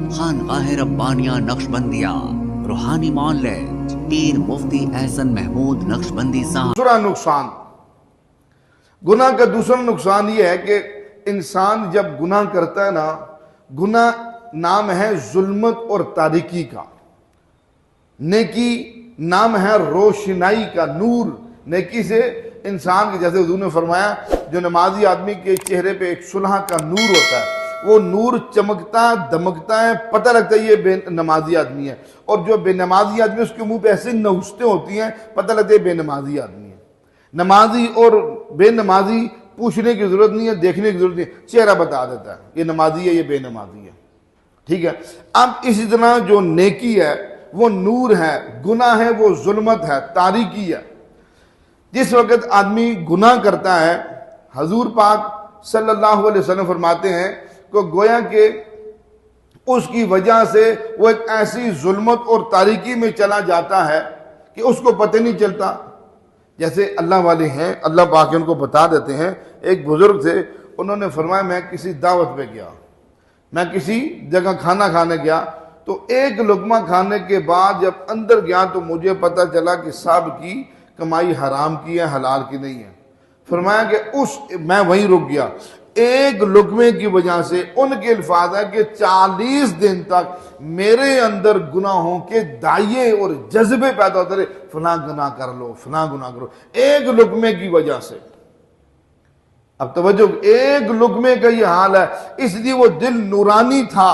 خانقاہ ربانیہ نقشبندیہ روحانی معالج پیر مفتی احسن محمود نقشبندی صاحب۔ دوسرا نقصان، گناہ کا دوسرا نقصان یہ ہے کہ انسان جب گناہ کرتا ہے نا، گناہ نام ہے ظلمت اور تاریکی کا، نیکی نام ہے روشنائی کا، نور۔ نیکی سے انسان کے، جیسے حضور نے فرمایا، جو نمازی آدمی کے چہرے پہ ایک صلح کا نور ہوتا ہے، وہ نور چمکتا دمکتا ہے، پتہ لگتا ہے یہ بے نمازی آدمی ہے، اور جو بے نمازی آدمی اس کے منہ پہ ایسے نحوستیں ہوتی ہیں، پتہ لگتا ہے بے نمازی آدمی ہے۔ نمازی اور بے نمازی پوچھنے کی ضرورت نہیں ہے، دیکھنے کی ضرورت نہیں ہے، چہرہ بتا دیتا ہے یہ نمازی ہے یہ بے نمازی ہے، ٹھیک ہے۔ اب اسی طرح جو نیکی ہے وہ نور ہے، گناہ ہے وہ ظلمت ہے، تاریکی ہے۔ جس وقت آدمی گناہ کرتا ہے، حضور پاک صلی اللہ علیہ وسلم فرماتے ہیں کہ گویا کہ اس کی وجہ سے وہ ایک ایسی ظلمت اور تاریکی میں چلا جاتا ہے کہ اس کو پتہ نہیں چلتا۔ جیسے اللہ والے ہیں، اللہ پاک ان کو بتا دیتے ہیں۔ ایک بزرگ تھے، انہوں نے فرمایا میں کسی دعوت پہ گیا، میں کسی جگہ کھانا کھانے گیا، تو ایک لقمہ کھانے کے بعد جب اندر گیا تو مجھے پتہ چلا کہ صاحب کی کمائی حرام کی ہے، حلال کی نہیں ہے۔ فرمایا کہ میں وہیں رک گیا، ایک لقمے کی وجہ سے ان کے الفاظ ہے کہ 40 دن تک میرے اندر گناہوں کے دائیں اور جذبے پیدا ہوتے رہے، فلاں گناہ کر لو، فلاں گناہ کرو، ایک لقمے کی وجہ سے۔ اب توجہ، ایک لقمے کا یہ حال ہے، اس لیے وہ دل نورانی تھا،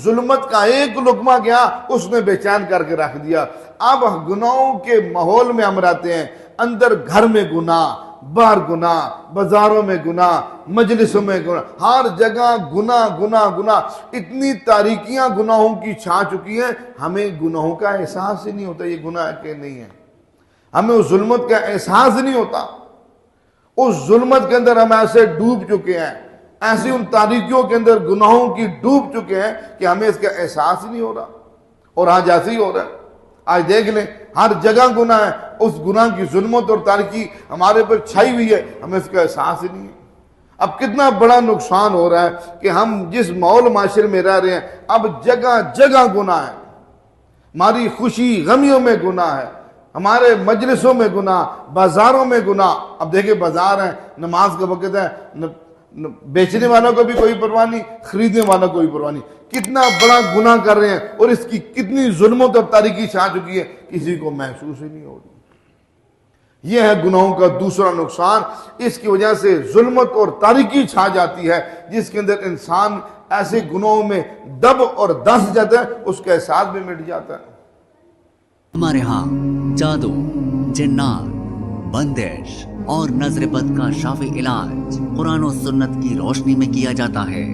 ظلمت کا ایک لقمہ گیا اس نے بے چین کر کے رکھ دیا۔ اب گناہوں کے ماحول میں ہم رہتے ہیں، اندر گھر میں گناہ، باہر گناہ، بازاروں میں گناہ، مجلسوں میں گناہ، ہر جگہ گناہ گناہ گناہ، اتنی تاریکیاں گناہوں کی چھا چکی ہیں، ہمیں گناہوں کا احساس ہی نہیں ہوتا یہ گناہ کہ نہیں ہے، ہمیں اس ظلمت کا احساس نہیں ہوتا۔ اس ظلمت کے اندر ہم ایسے ڈوب چکے ہیں، ایسی ان تاریکیوں کے اندر گناہوں کی ڈوب چکے ہیں کہ ہمیں اس کا احساس ہی نہیں ہو رہا، اور آج ایسے ہی ہو رہا ہے۔ آج دیکھ لیں ہر جگہ گناہ ہے، اس گناہ کی ظلمت اور تاریکی ہمارے پر چھائی ہوئی ہے، ہمیں اس کا احساس ہی نہیں ہے۔ اب کتنا بڑا نقصان ہو رہا ہے کہ ہم جس ماحول معاشرے میں رہ رہے ہیں، اب جگہ جگہ گناہ ہے، ہماری خوشی غمیوں میں گناہ ہے، ہمارے مجلسوں میں گناہ، بازاروں میں گناہ۔ اب دیکھیں بازار ہے، نماز کا وقت ہے، بیچنے والوں کو بھی کوئی پرواہ نہیں، خریدنے والوں کو بھی پرواہ نہیں، کتنا بڑا گناہ کر رہے ہیں، اور اس کی کتنی ظلمت اور تاریکی چھا چکی ہے، کسی کو محسوس ہی نہیں ہو رہی۔ یہ ہے گناہوں کا دوسرا نقصان، اس کی وجہ سے ظلمت اور تاریکی چھا جاتی ہے، جس کے اندر انسان ایسے گناہوں میں دب اور دس جاتا ہے، اس کا احساس بھی مٹ جاتا ہے۔ ہمارے ہاں جادو، جنات، بندش اور نظر بد کا شافی علاج قرآن و سنت کی روشنی میں کیا جاتا ہے۔